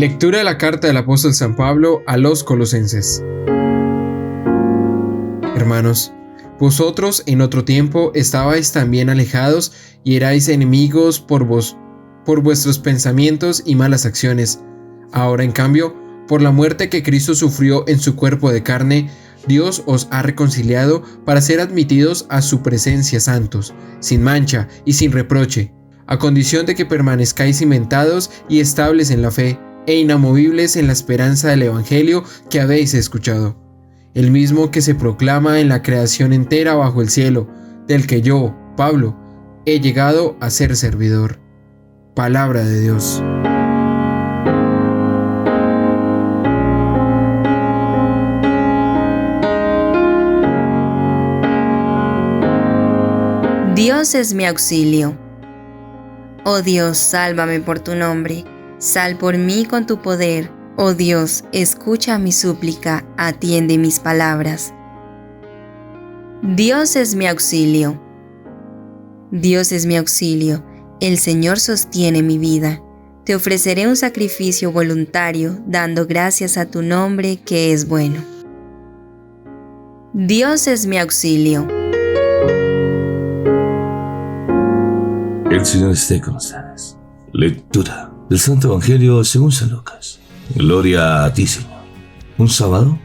Lectura de la carta del apóstol San Pablo a los Colosenses. Hermanos, vosotros en otro tiempo estabais también alejados y erais enemigos por vuestros pensamientos y malas acciones. Ahora, en cambio, por la muerte que Cristo sufrió en su cuerpo de carne, Dios os ha reconciliado para ser admitidos a su presencia santos, sin mancha y sin reproche, a condición de que permanezcáis cimentados y estables en la fe, e inamovibles en la esperanza del Evangelio que habéis escuchado, el mismo que se proclama en la creación entera bajo el cielo, del que yo, Pablo, he llegado a ser servidor. Palabra de Dios. Dios es mi auxilio. Oh Dios, sálvame por tu nombre. Sal por mí con tu poder. Oh Dios, escucha mi súplica, atiende mis palabras. Dios es mi auxilio. Dios es mi auxilio. El Señor sostiene mi vida. Te ofreceré un sacrificio voluntario, dando gracias a tu nombre que es bueno. Dios es mi auxilio. El Señor esté con ustedes. Lectura del Santo Evangelio según San Lucas. Gloria a ti, Señor. Un sábado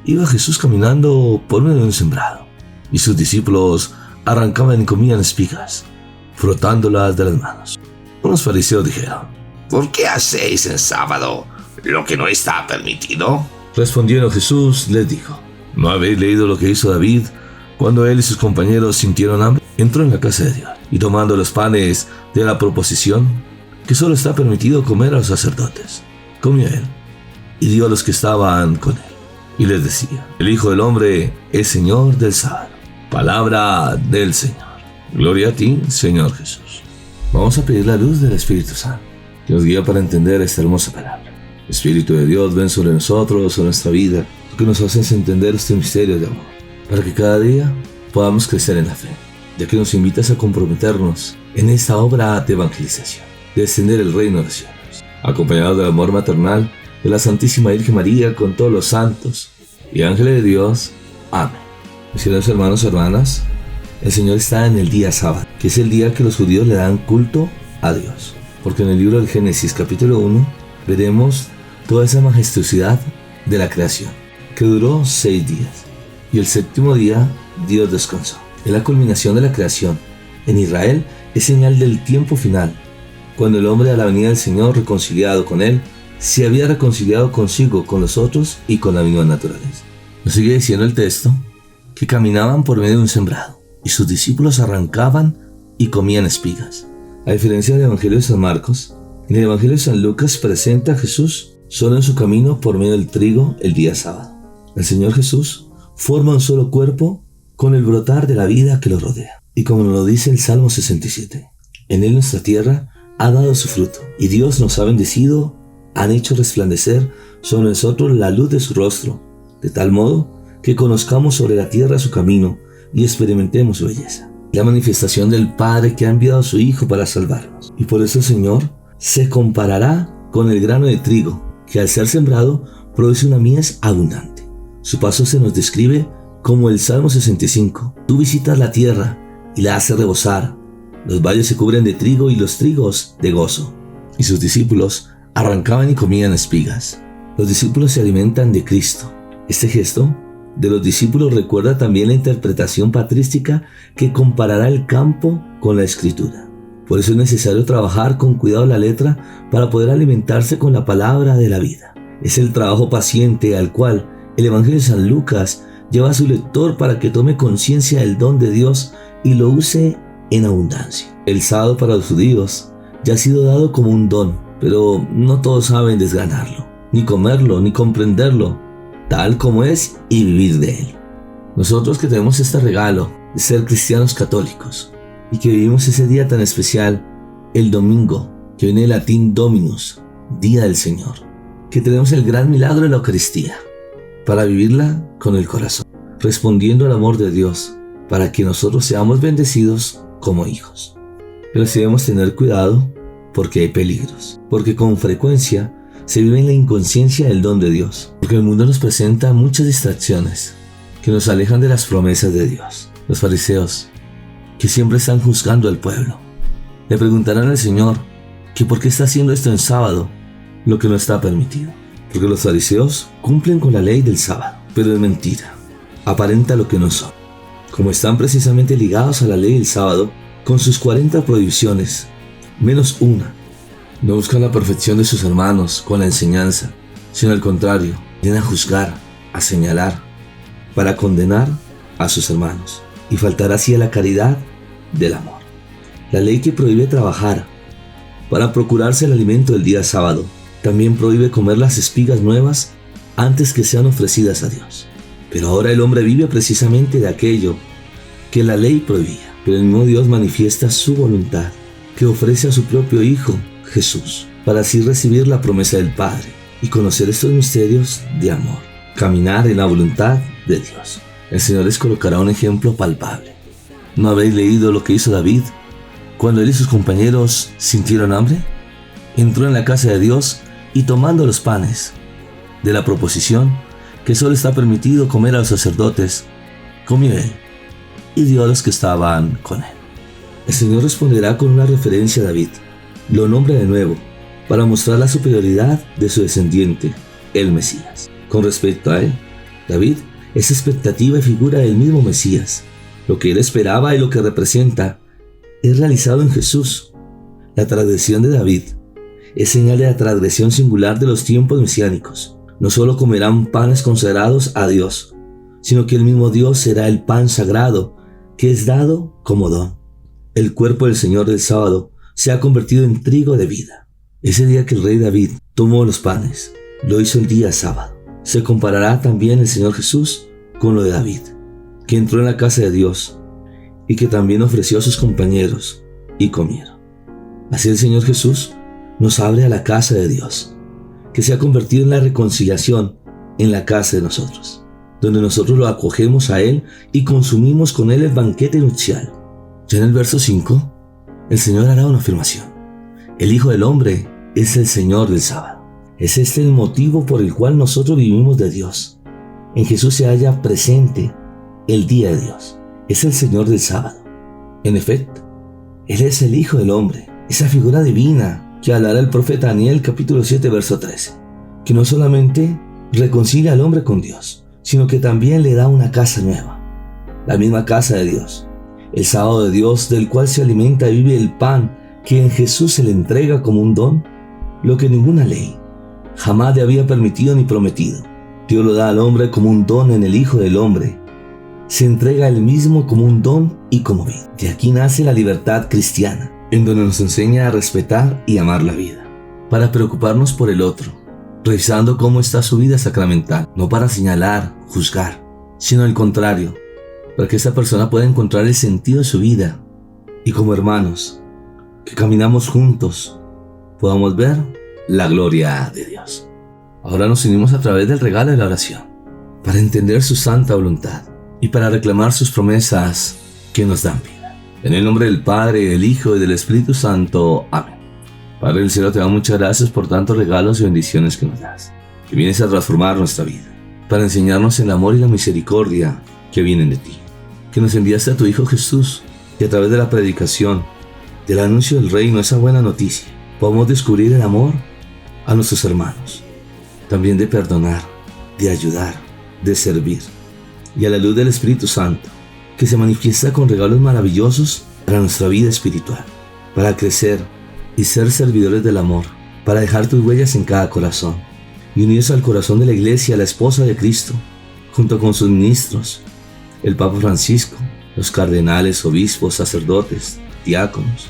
iba Jesús caminando por medio de un sembrado, y sus discípulos arrancaban y comían espigas, frotándolas de las manos. Unos fariseos dijeron: ¿Por qué hacéis en sábado lo que no está permitido? Respondiendo Jesús les dijo: ¿No habéis leído lo que hizo David cuando él y sus compañeros sintieron hambre? Entró en la casa de Dios y, tomando los panes de la proposición, que solo está permitido comer a los sacerdotes, comió él y dio a los que estaban con él. Y les decía: el Hijo del Hombre es Señor del sábado. Palabra del Señor. Gloria a ti, Señor Jesús. Vamos a pedir la luz del Espíritu Santo, que nos guíe para entender esta hermosa palabra. Espíritu de Dios, ven sobre nosotros, sobre nuestra vida, que nos haces entender este misterio de amor, para que cada día podamos crecer en la fe, ya que nos invitas a comprometernos en esta obra de evangelización, de extender el reino de los cielos, acompañados del amor maternal de la Santísima Virgen María con todos los santos y ángeles de Dios. Amén. Mis queridos hermanos y hermanas, el Señor está en el día sábado, que es el día que los judíos le dan culto a Dios, porque en el libro del Génesis capítulo 1 veremos toda esa majestuosidad de la creación, que duró 6 días, y el séptimo día Dios descansó. Es la culminación de la creación. En Israel es señal del tiempo final, cuando el hombre a la venida del Señor, reconciliado con Él, se había reconciliado consigo, con los otros y con la misma naturaleza. Nos sigue diciendo el texto que caminaban por medio de un sembrado, y sus discípulos arrancaban y comían espigas. A diferencia del Evangelio de San Marcos, en el Evangelio de San Lucas presenta a Jesús solo en su camino por medio del trigo el día sábado. El Señor Jesús forma un solo cuerpo con el brotar de la vida que lo rodea. Y como nos lo dice el Salmo 67, en Él nuestra tierra ha dado su fruto, y Dios nos ha bendecido, han hecho resplandecer sobre nosotros la luz de su rostro, de tal modo que conozcamos sobre la tierra su camino y experimentemos su belleza. La manifestación del Padre que ha enviado a su Hijo para salvarnos. Y por eso el Señor se comparará con el grano de trigo, que al ser sembrado produce una mies abundante. Su paso se nos describe como el Salmo 65. Tú visitas la tierra y la haces rebosar. Los valles se cubren de trigo y los trigos de gozo. Y sus discípulos arrancaban y comían espigas. Los discípulos se alimentan de Cristo. Este gesto de los discípulos recuerda también la interpretación patrística que comparará el campo con la Escritura. Por eso es necesario trabajar con cuidado la letra para poder alimentarse con la palabra de la vida. Es el trabajo paciente al cual el Evangelio de San Lucas lleva a su lector para que tome conciencia del don de Dios y lo use en abundancia. El sábado para los judíos ya ha sido dado como un don, pero no todos saben desgranarlo, ni comerlo, ni comprenderlo, tal como es, y vivir de él. Nosotros que tenemos este regalo de ser cristianos católicos y que vivimos ese día tan especial, el domingo, que viene del latín Dominus, Día del Señor, que tenemos el gran milagro de la Eucaristía, para vivirla con el corazón, respondiendo al amor de Dios, para que nosotros seamos bendecidos como hijos. Pero sí debemos tener cuidado porque hay peligros, porque con frecuencia se vive en la inconsciencia del don de Dios, porque el mundo nos presenta muchas distracciones que nos alejan de las promesas de Dios. Los fariseos, que siempre están juzgando al pueblo, le preguntarán al Señor que por qué está haciendo esto en sábado, lo que no está permitido. Porque los fariseos cumplen con la ley del sábado, pero es mentira, aparenta lo que no son. Como están precisamente ligados a la ley del sábado, con sus 40 prohibiciones, menos una, no buscan la perfección de sus hermanos con la enseñanza, sino al contrario, vienen a juzgar, a señalar, para condenar a sus hermanos, y faltar así a la caridad del amor. La ley que prohíbe trabajar para procurarse el alimento del día sábado, también prohíbe comer las espigas nuevas antes que sean ofrecidas a Dios. Pero ahora el hombre vive precisamente de aquello que la ley prohibía. Pero el mismo Dios manifiesta su voluntad, que ofrece a su propio Hijo, Jesús, para así recibir la promesa del Padre y conocer estos misterios de amor, caminar en la voluntad de Dios. El Señor les colocará un ejemplo palpable. ¿No habéis leído lo que hizo David cuando él y sus compañeros sintieron hambre? Entró en la casa de Dios y tomando los panes de la proposición, que solo está permitido comer a los sacerdotes, comió él y dio a los que estaban con él. El Señor responderá con una referencia a David. Lo nombra de nuevo para mostrar la superioridad de su descendiente, el Mesías. Con respecto a él, David es expectativa y figura del mismo Mesías. Lo que él esperaba y lo que representa es realizado en Jesús. La transgresión de David es señal de la transgresión singular de los tiempos mesiánicos. No solo comerán panes consagrados a Dios, sino que el mismo Dios será el pan sagrado que es dado como don. El cuerpo del Señor del sábado se ha convertido en trigo de vida. Ese día que el rey David tomó los panes, lo hizo el día sábado. Se comparará también el Señor Jesús con lo de David, que entró en la casa de Dios y que también ofreció a sus compañeros y comieron. Así el Señor Jesús nos abre a la casa de Dios, que se ha convertido en la reconciliación en la casa de nosotros, donde nosotros lo acogemos a Él y consumimos con Él el banquete nupcial. Ya en el verso 5, el Señor hará una afirmación. El Hijo del Hombre es el Señor del sábado. Es este el motivo por el cual nosotros vivimos de Dios. En Jesús se halla presente el día de Dios. Es el Señor del sábado. En efecto, Él es el Hijo del Hombre, esa figura divina que hablará el profeta Daniel capítulo 7 verso 13, que no solamente reconcilia al hombre con Dios, sino que también le da una casa nueva, la misma casa de Dios, el sábado de Dios, del cual se alimenta y vive el pan que en Jesús se le entrega como un don, lo que ninguna ley jamás le había permitido ni prometido. Dios lo da al hombre como un don en el Hijo del Hombre, se entrega a él mismo como un don y como vida. De aquí nace la libertad cristiana, en donde nos enseña a respetar y amar la vida, para preocuparnos por el otro, revisando cómo está su vida sacramental, no para señalar, juzgar, sino al contrario, para que esa persona pueda encontrar el sentido de su vida y como hermanos, que caminamos juntos, podamos ver la gloria de Dios. Ahora nos unimos a través del regalo de la oración, para entender su santa voluntad y para reclamar sus promesas que nos dan vida. En el nombre del Padre, del Hijo y del Espíritu Santo. Amén. Padre del cielo, te damos muchas gracias por tantos regalos y bendiciones que nos das, que vienes a transformar nuestra vida, para enseñarnos el amor y la misericordia que vienen de ti, que nos enviaste a tu Hijo Jesús, y a través de la predicación, del anuncio del reino, esa buena noticia, podemos descubrir el amor a nuestros hermanos, también de perdonar, de ayudar, de servir, y a la luz del Espíritu Santo, que se manifiesta con regalos maravillosos para nuestra vida espiritual, para crecer y ser servidores del amor, para dejar tus huellas en cada corazón, y unidos al corazón de la Iglesia, la esposa de Cristo, junto con sus ministros, el Papa Francisco, los cardenales, obispos, sacerdotes, diáconos,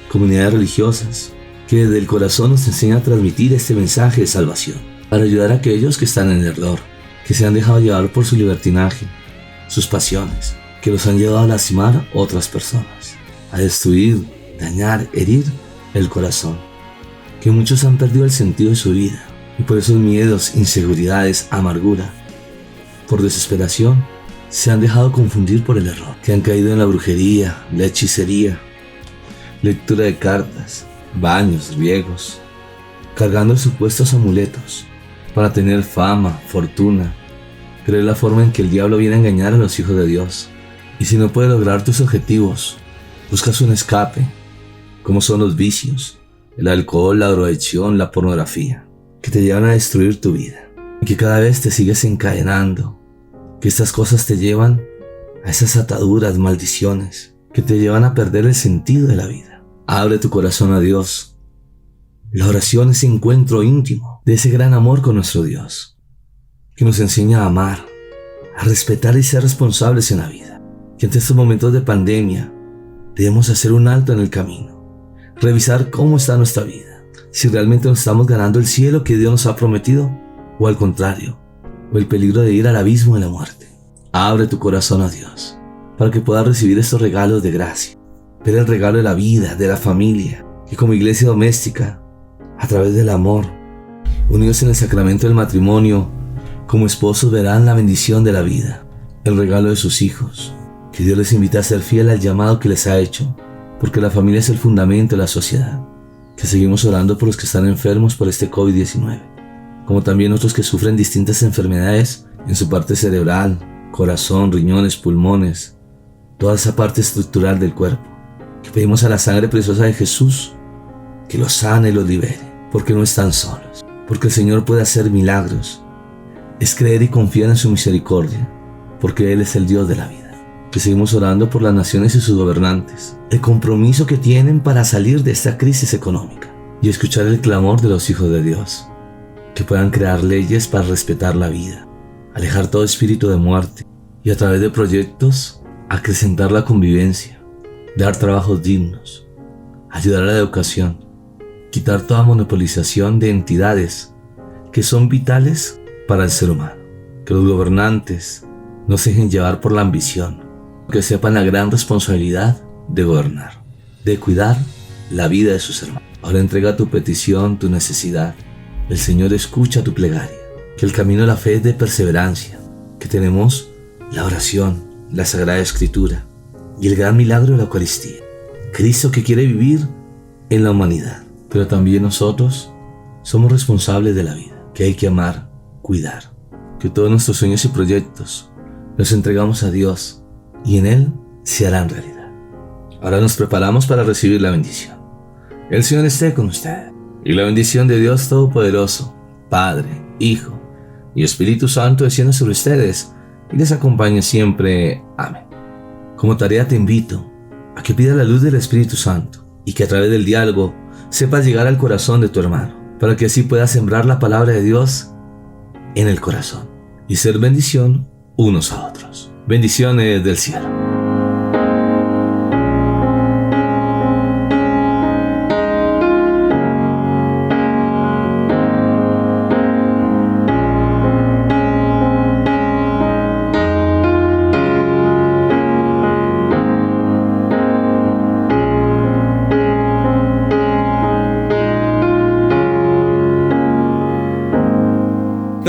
comunidades religiosas, que desde el corazón nos enseñan a transmitir este mensaje de salvación, para ayudar a aquellos que están en el error, que se han dejado llevar por su libertinaje, sus pasiones, que los han llevado a lastimar otras personas, a destruir, dañar, herir el corazón, que muchos han perdido el sentido de su vida y por esos miedos, inseguridades, amargura, por desesperación, se han dejado confundir por el error, que han caído en la brujería, la hechicería, lectura de cartas, baños, riegos, cargando supuestos amuletos para tener fama, fortuna, pero es la forma en que el diablo viene a engañar a los hijos de Dios. Y si no puedes lograr tus objetivos, buscas un escape, como son los vicios, el alcohol, la drogadicción, la pornografía, que te llevan a destruir tu vida y que cada vez te sigues encadenando, que estas cosas te llevan a esas ataduras, maldiciones, que te llevan a perder el sentido de la vida. Abre tu corazón a Dios. La oración es ese encuentro íntimo de ese gran amor con nuestro Dios, que nos enseña a amar, a respetar y ser responsables en la vida. Que ante estos momentos de pandemia debemos hacer un alto en el camino, revisar cómo está nuestra vida, si realmente nos estamos ganando el cielo que Dios nos ha prometido, o al contrario, o el peligro de ir al abismo de la muerte. Abre tu corazón a Dios, para que puedas recibir estos regalos de gracia, ver el regalo de la vida, de la familia, que como iglesia doméstica, a través del amor, unidos en el sacramento del matrimonio, como esposos verán la bendición de la vida, el regalo de sus hijos, que Dios les invita a ser fiel al llamado que les ha hecho, porque la familia es el fundamento de la sociedad, que seguimos orando por los que están enfermos por este COVID-19, como también otros que sufren distintas enfermedades en su parte cerebral, corazón, riñones, pulmones, toda esa parte estructural del cuerpo, que pedimos a la sangre preciosa de Jesús que los sane y los libere, porque no están solos, porque el Señor puede hacer milagros. Es creer y confiar en su misericordia, porque Él es el Dios de la vida. Que seguimos orando por las naciones y sus gobernantes, el compromiso que tienen para salir de esta crisis económica y escuchar el clamor de los hijos de Dios, que puedan crear leyes para respetar la vida, alejar todo espíritu de muerte y a través de proyectos acrecentar la convivencia, dar trabajos dignos, ayudar a la educación, quitar toda monopolización de entidades que son vitales para el ser humano. Que los gobernantes no se dejen llevar por la ambición, que sepan la gran responsabilidad de gobernar, de cuidar la vida de sus hermanos. Ahora entrega tu petición, tu necesidad. El Señor escucha tu plegaria. Que el camino de la fe es de perseverancia, que tenemos la oración, la Sagrada Escritura y el gran milagro de la Eucaristía. Cristo que quiere vivir en la humanidad, pero también nosotros somos responsables de la vida, que hay que amar, cuidar. Que todos nuestros sueños y proyectos los entregamos a Dios y en Él se harán realidad. Ahora nos preparamos para recibir la bendición. El Señor esté con ustedes y la bendición de Dios Todopoderoso, Padre, Hijo y Espíritu Santo descienda sobre ustedes y les acompañe siempre. Amén. Como tarea te invito a que pidas la luz del Espíritu Santo y que a través del diálogo sepas llegar al corazón de tu hermano, para que así puedas sembrar la palabra de Dios en el corazón y ser bendición unos a otros. Bendiciones del cielo.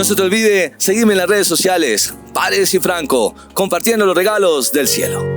No se te olvide seguirme en las redes sociales, Paredes y Franco, compartiendo los regalos del cielo.